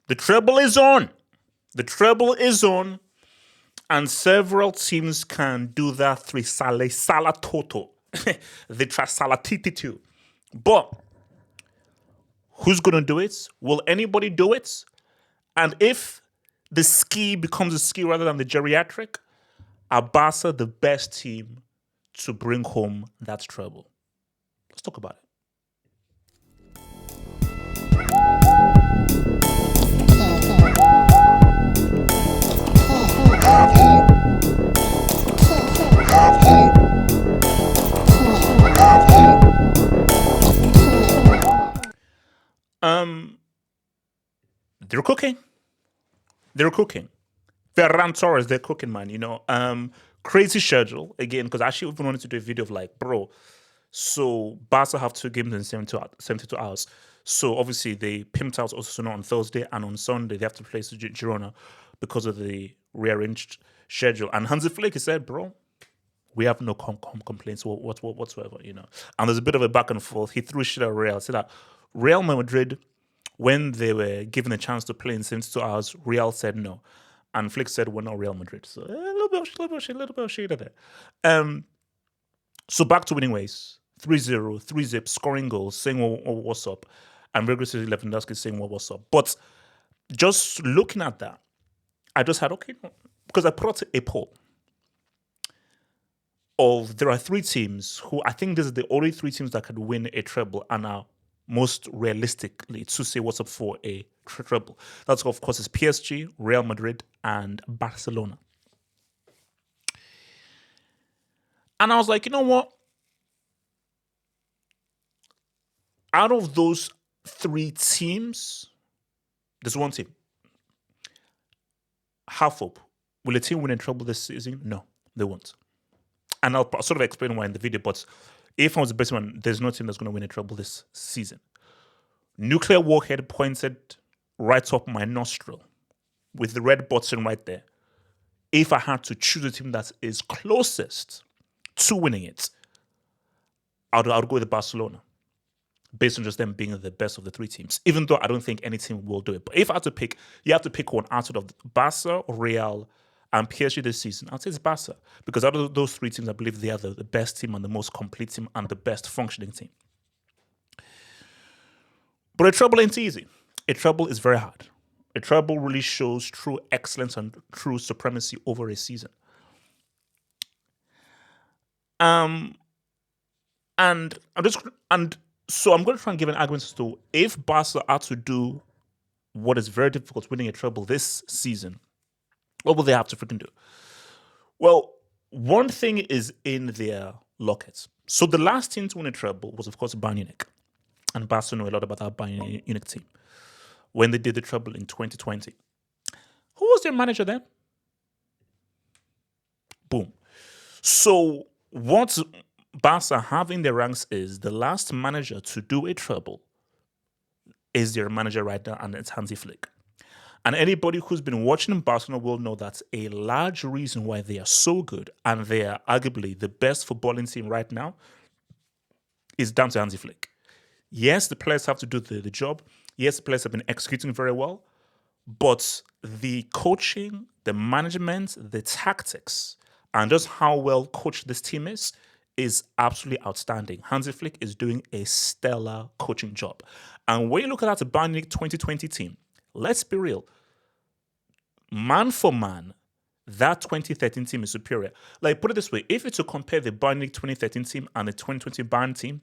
The treble is on. The treble is on. And several teams can do that three sala toto. The trasalatititu. But who's going to do it? Will anybody do it? And if the ski becomes a ski rather than the geriatric, are Barca the best team to bring home that treble? Let's talk about it. They're cooking. They're cooking. Ferran Torres, they're cooking, man. Crazy schedule again, because I actually even wanted to do a video of like, bro. So Barca have 2 games in 72 hours. So obviously they pimped out Osasuna on Thursday, and on Sunday they have to play Girona because of the rearranged schedule. And Hansi Flick said, bro, we have no complaints whatsoever, And there's a bit of a back and forth. He threw shit at Real. Said that Real Madrid, when they were given a chance to play in 72 hours, Real said no. And Flick said, we're not Real Madrid. So a little bit of shade there. So back to winning ways. 3-0, 3-zip, scoring goals, saying what's up. And rigorously Lewandowski saying what's up. But just looking at that, I just had, because I put out a poll there are 3 teams who I think this is the only 3 teams that could win a treble and are most realistically to say what's up for a treble. That's, of course, is PSG, Real Madrid, and Barcelona. And I was like, you know what? Out of those 3 teams, there's one team. Half hope. Will a team win a treble this season? No, they won't. And I'll sort of explain why in the video, but if I was the best one, there's no team that's going to win a treble this season. Nuclear warhead pointed right up my nostril with the red button right there. If I had to choose a team that is closest to winning it, I'd go with Barcelona, based on just them being the best of the 3 teams, even though I don't think any team will do it. But if I had to pick, you have to pick one out of Barca, Real, and PSG this season. I'd say it's Barca, because out of those 3 teams, I believe they are the best team and the most complete team and the best functioning team. But a treble ain't easy. A treble is very hard. A treble really shows true excellence and true supremacy over a season. So I'm going to try and give an argument as to if Barca are to do what is very difficult, winning a treble this season, what will they have to freaking do? Well, one thing is in their lockets. So the last team to win a treble was, of course, Bayern Munich. And Barca know a lot about that Bayern Munich team when they did the treble in 2020. Who was their manager then? Boom. So what Barca have in their ranks is the last manager to do a treble is their manager right now, and it's Hansi Flick. And anybody who's been watching Barcelona will know that a large reason why they are so good and they are arguably the best footballing team right now is down to Hansi Flick. Yes, the players have to do the job. Yes, the players have been executing very well. But the coaching, the management, the tactics, and just how well coached this team is absolutely outstanding. Hansi Flick is doing a stellar coaching job. And when you look at that Bayern Munich 2020 team, let's be real. Man for man, that 2013 team is superior. Like, put it this way, if it's to compare the Bayern Munich 2013 team and the 2020 Bayern team,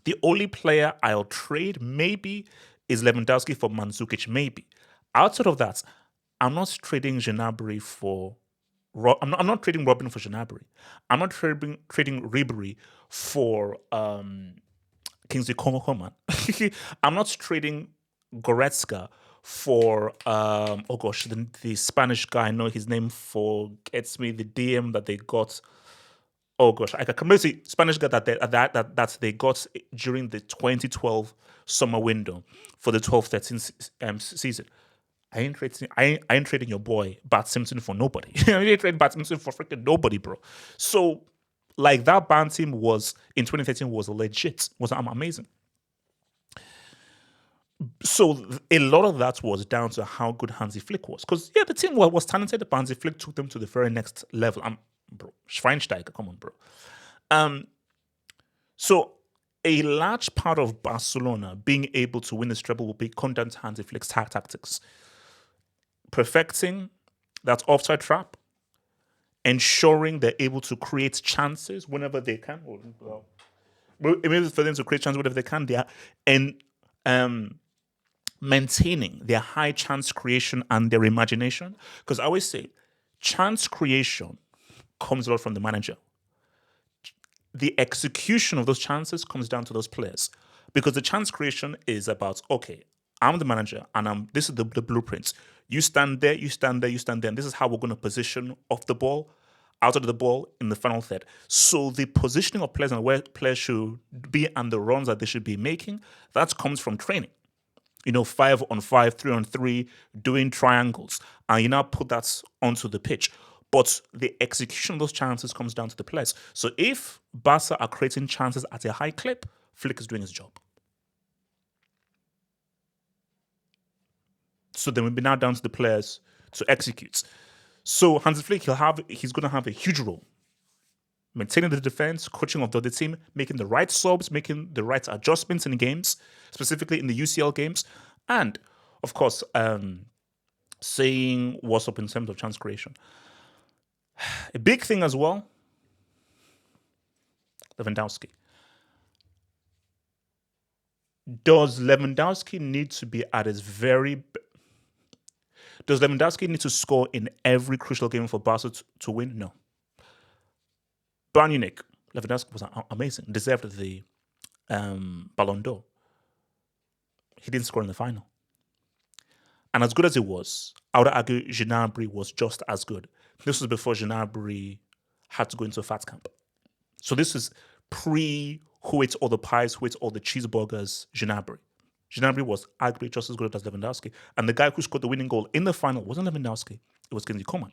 the only player I'll trade maybe is Lewandowski for Mandzukic, maybe. Outside of that, I'm not trading Gnabry for... I'm not trading Robin for Gnabry. I'm not trading Ribery for Kingsley Coman. I'm not trading Goretzka for the Spanish guy. I know his name forgets me. The DM that they got. Oh gosh, I can completely see Spanish guy that they got during the 2012 summer window for the 12-13 season. I ain't trading your boy Bart Simpson for nobody. I ain't trading Bart Simpson for freaking nobody, bro. So, like, that band team was in 2013 was legit, was amazing. So a lot of that was down to how good Hansi Flick was. Because, yeah, the team was talented, but Hansi Flick took them to the very next level. Bro, Schweinsteiger, come on, bro. Um, so a large part of Barcelona being able to win this treble will come down to Hansi Flick's tactics. Perfecting that offside trap, ensuring they're able to create chances whenever they can. Well, maybe for them to create chances whenever they can, and maintaining their high chance creation and their imagination. Because I always say, chance creation comes a lot from the manager. The execution of those chances comes down to those players. Because the chance creation is about, okay, I'm the manager and this is the blueprint. You stand there, you stand there, you stand there, and this is how we're going to position off the ball, out of the ball in the final third. So the positioning of players and where players should be and the runs that they should be making, that comes from training. 5-on-5, 3-on-3, doing triangles. And you now put that onto the pitch. But the execution of those chances comes down to the players. So if Barca are creating chances at a high clip, Flick is doing his job. So then we'll be now down to the players to execute. So Hansi Flick, he's going to have a huge role. Maintaining the defense, coaching of the other team, making the right subs, making the right adjustments in games, specifically in the UCL games, and, of course, saying what's up in terms of chance creation. A big thing as well, Lewandowski. Does Lewandowski need to be at his very... Does Lewandowski need to score in every crucial game for Barca to win? No. Bayern Munich, Lewandowski was amazing, deserved the Ballon d'Or. He didn't score in the final. And as good as it was, I would argue Gnabry was just as good. This was before Gnabry had to go into a fat camp. So this is who ate all the pies, who ate all the cheeseburgers, Gnabry. Gnabry was arguably just as good as Lewandowski. And the guy who scored the winning goal in the final wasn't Lewandowski. It was Kingsley Coman.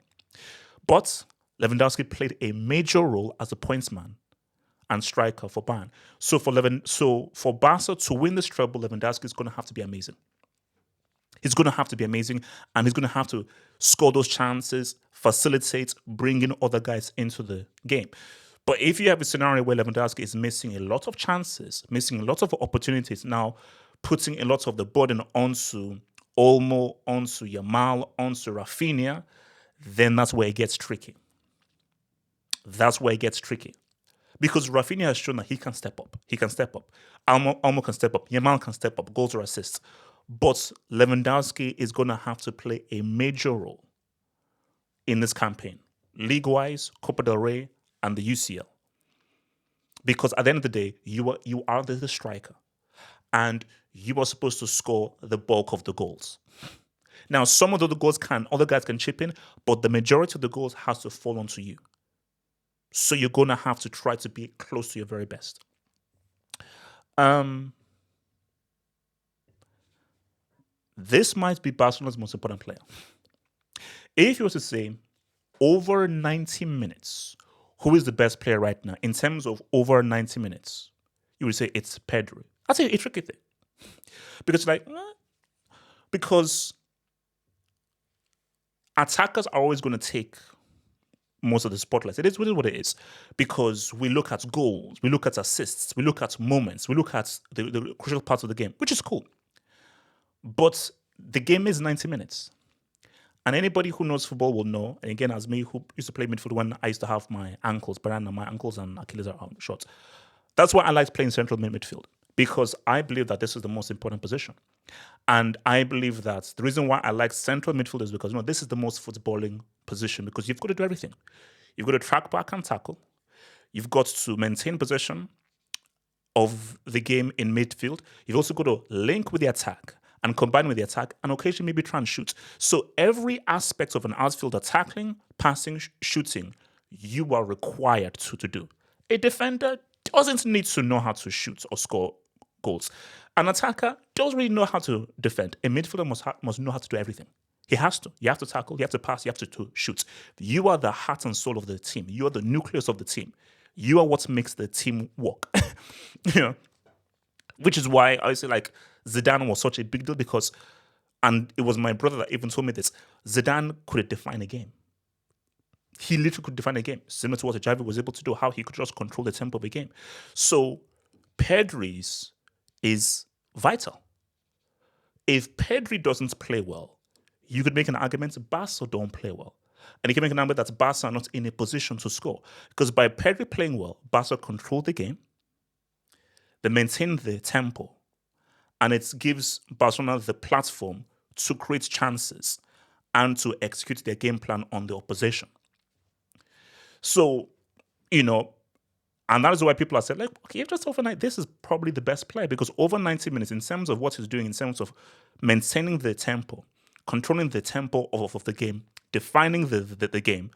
But Lewandowski played a major role as a pointsman and striker for Bayern. So for Barca to win this treble, Lewandowski is going to have to be amazing. He's going to have to be amazing, and he's going to have to score those chances, facilitate, bring in other guys into the game. But if you have a scenario where Lewandowski is missing a lot of chances, missing a lot of opportunities, now putting a lot of the burden onto Olmo, onto Yamal, onto Rafinha, then that's where it gets tricky. That's where it gets tricky. Because Rafinha has shown that he can step up. He can step up. Olmo can step up. Yamal can step up. Goals or assists. But Lewandowski is going to have to play a major role in this campaign. League-wise, Copa del Rey, and the UCL. Because at the end of the day, you are the striker. And you are supposed to score the bulk of the goals. Now, some of the goals other guys can chip in, but the majority of the goals has to fall onto you. So you're going to have to try to be close to your very best. This might be Barcelona's most important player. If you were to say, over 90 minutes, who is the best player right now in terms of over 90 minutes? You would say it's Pedri. That's a tricky thing. Because attackers are always going to take most of the spotlight. It is what it is. Because we look at goals, we look at assists, we look at moments, we look at the crucial parts of the game, which is cool. But the game is 90 minutes. And anybody who knows football will know, and again, as me who used to play midfield when I used to have my ankles, but now my ankles and Achilles are short. That's why I like playing central midfield, because I believe that this is the most important position. And I believe that the reason why I like central midfield is because this is the most footballing position, because you've got to do everything. You've got to track back and tackle. You've got to maintain possession of the game in midfield. You've also got to link with the attack and combine with the attack, and occasionally maybe try and shoot. So every aspect of an outfielder, tackling, passing, shooting, you are required to do. A defender doesn't need to know how to shoot or score goals. An attacker doesn't really know how to defend. A midfielder must know how to do everything. He has to. You have to tackle, you have to pass, you have to shoot. You are the heart and soul of the team. You are the nucleus of the team. You are what makes the team work. Which is why I say, Zidane was such a big deal because, and it was my brother that even told me this, Zidane could define a game. He literally could define a game, similar to what Xavi was able to do, how he could just control the tempo of a game. So Pedri's is vital. If Pedri doesn't play well, you could make an argument Barca don't play well. And you can make an argument that Barca are not in a position to score. Because by Pedri playing well, Barca control the game, they maintain the tempo, and it gives Barcelona the platform to create chances and to execute their game plan on the opposition. So, and that is why people are saying, like, okay, just overnight, this is probably the best player because over 90 minutes, in terms of what he's doing, in terms of maintaining the tempo, controlling the tempo of the game, defining the game,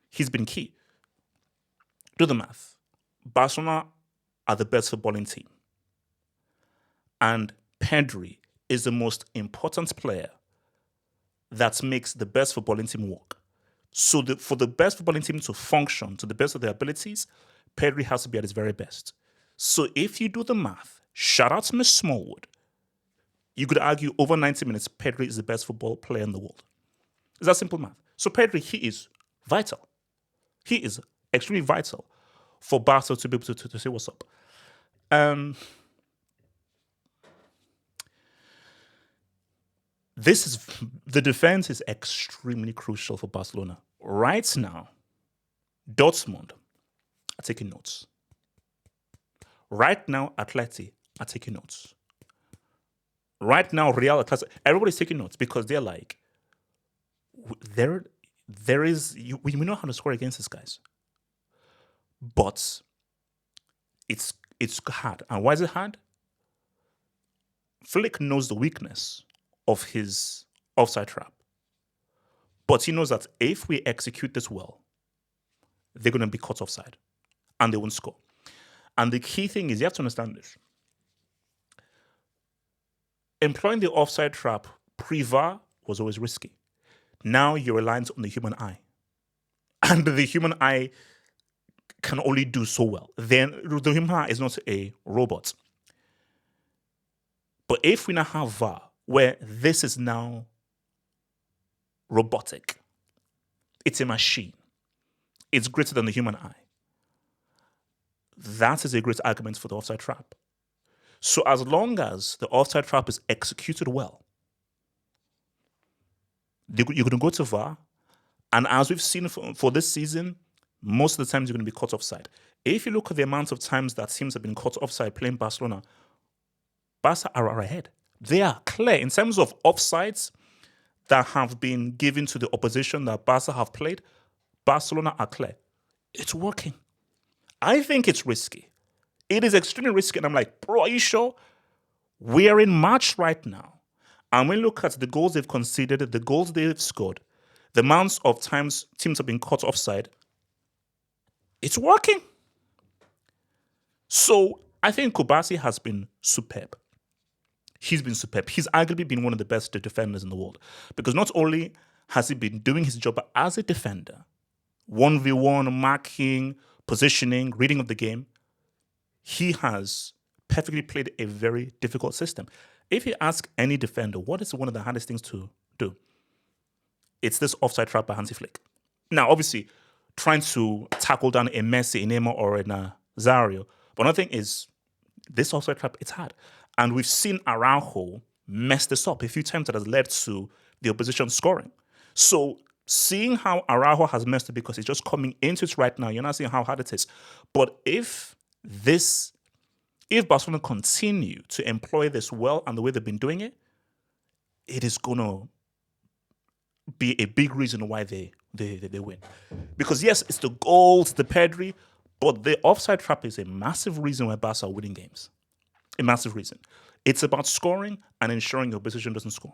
he's been key. Do the math. Barcelona are the best footballing team. And Pedri is the most important player that makes the best footballing team work. So for the best footballing team to function to the best of their abilities, Pedri has to be at his very best. So if you do the math, shout out to Miss Smallwood, you could argue over 90 minutes, Pedri is the best football player in the world. It's that simple math. So Pedri, he is vital. He is extremely vital for Barca to be able to say what's up. The defense is extremely crucial for Barcelona. Right now, Dortmund are taking notes. Right now, Atleti are taking notes. Right now, Real Atleti, everybody's taking notes because they're like, we know how to score against these guys. But it's hard. And why is it hard? Flick knows the weakness of his offside trap. But he knows that if we execute this well, they're going to be caught offside and they won't score. And the key thing is you have to understand this. Employing the offside trap pre-VAR was always risky. Now you're reliant on the human eye. And the human eye can only do so well. Then the human eye is not a robot. But if we now have VAR, where this is now robotic, it's a machine, it's greater than the human eye, that is a great argument for the offside trap. So as long as the offside trap is executed well, you're going to go to VAR, and as we've seen for this season, most of the times you're going to be caught offside. If you look at the amount of times that teams have been caught offside playing Barcelona, Barca are ahead. They are clear in terms of offsides that have been given to the opposition that Barca have played. Barcelona are clear. It's working. I think it's risky. It is extremely risky. And I'm like, bro, are you sure? We are in March right now. And when we look at the goals they've conceded, the goals they've scored, the amounts of times teams have been caught offside, it's working. So I think Kubasi has been superb. He's been superb. He's arguably been one of the best defenders in the world. Because not only has he been doing his job as a defender, 1v1, marking, positioning, reading of the game, he has perfectly played a very difficult system. If you ask any defender, what is one of the hardest things to do? It's this offside trap by Hansi Flick. Now, obviously, trying to tackle down a Messi, a Neymar, or a Zario. But another thing is, this offside trap, it's hard. And we've seen Araujo mess this up a few times that has led to the opposition scoring. So seeing how Araujo has messed it because he's just coming into it right now, you're not seeing how hard it is. But if Barcelona continue to employ this well and the way they've been doing it, it is going to be a big reason why they win. Because yes, it's the goals, the Pedri, but the offside trap is a massive reason why Barca are winning games. A massive reason. It's about scoring and ensuring your opposition doesn't score.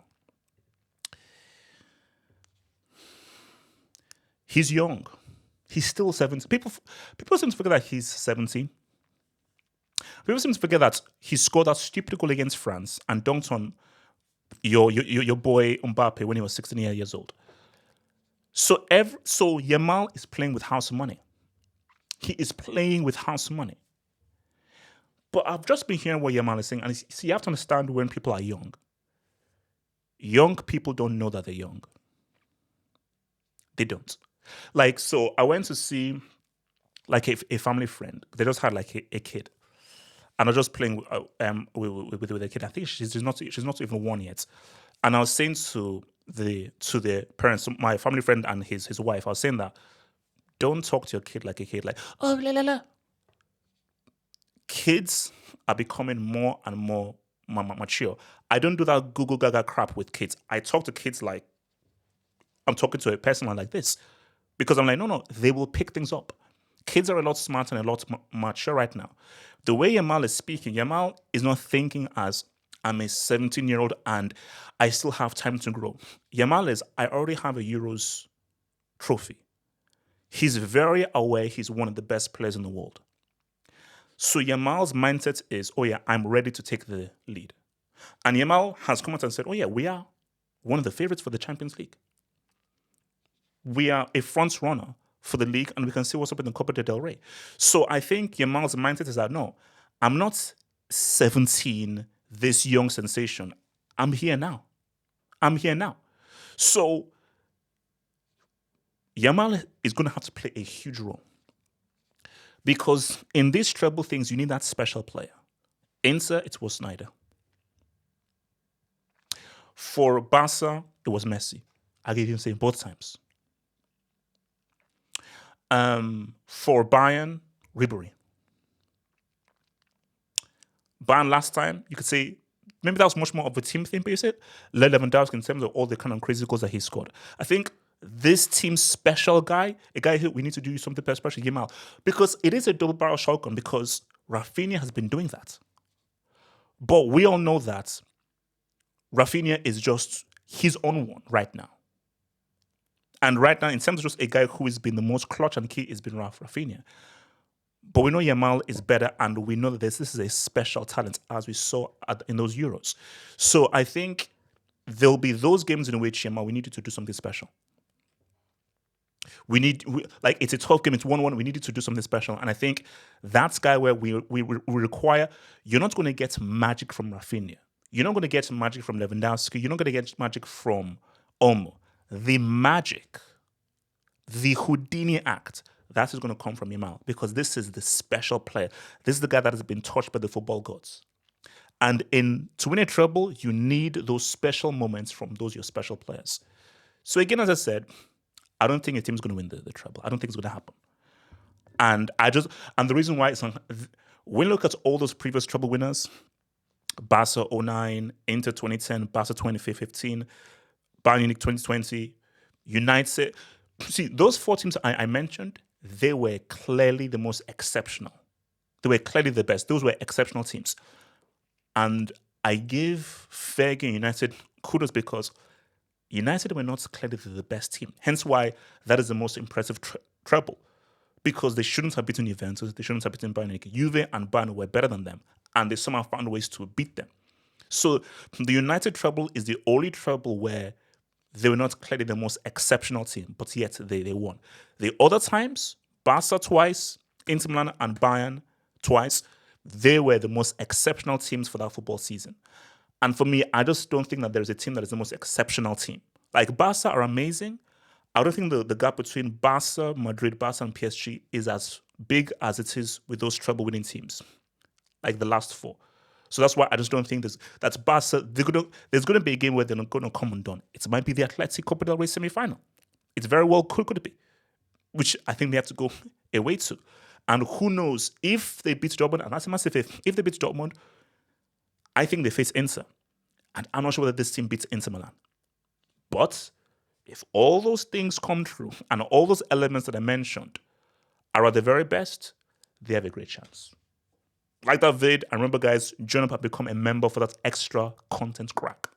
He's young. He's still 17. People seem to forget that he's 17. People seem to forget that he scored that stupid goal against France and dunked on your boy Mbappe when he was 16 years old. So Yamal is playing with house money. He is playing with house money. But I've just been hearing what Yamal is saying, and see, you have to understand when people are young. Young people don't know that they're young. They don't. Like, so I went to see like a family friend. They just had like a kid, and I was just playing with a kid. I think she's not even 1 yet. And I was saying to the parents, my family friend and his wife, I was saying that don't talk to your kid like a kid, like oh la la la. Kids are becoming more and more mature. I don't do that Google Gaga crap with kids. I talk to kids like I'm talking to a person like this because I'm like, no, they will pick things up. Kids are a lot smarter and a lot mature right now. The way Yamal is speaking, Yamal is not thinking as I'm a 17-year-old and I still have time to grow. Yamal is, I already have a Euros trophy. He's very aware he's one of the best players in the world. So Yamal's mindset is, oh yeah, I'm ready to take the lead. And Yamal has come out and said, oh yeah, we are one of the favorites for the Champions League. We are a front runner for the league, and we can see what's up in the Copa del Rey. So I think Yamal's mindset is that, no, I'm not 17, this young sensation. I'm here now. So Yamal is going to have to play a huge role. Because in these treble things, you need that special player. Inter, it was Snyder. For Barca, it was Messi. I gave him saying both times. For Bayern, Ribery. Bayern last time, you could say, maybe that was much more of a team thing, but you said Lewandowski in terms of all the kind of crazy goals that he scored. I think this team's special guy, a guy who we need to do something special, Yamal, because it is a double barrel shotgun because Rafinha has been doing that. But we all know that Rafinha is just his own one right now. And right now, in terms of just a guy who has been the most clutch and key, has been Rafinha. But we know Yamal is better, and we know that this is a special talent, as we saw in those Euros. So I think there'll be those games in which Yamal, we need you to do something special. Like it's a 12 game, it's 1-1. We needed to do something special, and I think that's guy where we require. You're not going to get magic from Rafinha. You're not going to get magic from Lewandowski. You're not going to get magic from Olmo. The magic, the Houdini act, that is going to come from Yamal because this is the special player. This is the guy that has been touched by the football gods. And to win a treble, you need those special moments from your special players. So again, as I said, I don't think a team's going to win the treble. I don't think it's going to happen. And the reason why when you look at all those previous treble winners, Barca 09, Inter 2010, Barca 2015, Bayern Munich 2020, United. See, those 4 teams I mentioned, they were clearly the most exceptional. They were clearly the best. Those were exceptional teams. And I give Fergie United kudos because United were not clearly the best team. Hence why that is the most impressive treble. Because they shouldn't have beaten Juventus, they shouldn't have beaten Bayern Munich. Juve and Bayern were better than them, and they somehow found ways to beat them. So the United treble is the only treble where they were not clearly the most exceptional team, but yet they won. The other times, Barca twice, Inter Milan and Bayern twice, they were the most exceptional teams for that football season. And for me, I just don't think that there's a team that is the most exceptional team. Like Barca are amazing. I don't think the gap between Barca, Madrid, Barca, and PSG is as big as it is with those treble-winning teams, like the last 4. So that's why I just don't think that's Barca. There's going to be a game where they're not going to come undone. It might be the Atletico Copa del Rey semi-final. It's very well could be, which I think they have to go away to. And who knows if they beat Dortmund, and that's a massive if they beat Dortmund, I think they face Inter. And I'm not sure whether this team beats Inter Milan. But if all those things come true and all those elements that I mentioned are at the very best, they have a great chance. Like that vid, and remember guys, join up and become a member for that extra content crack.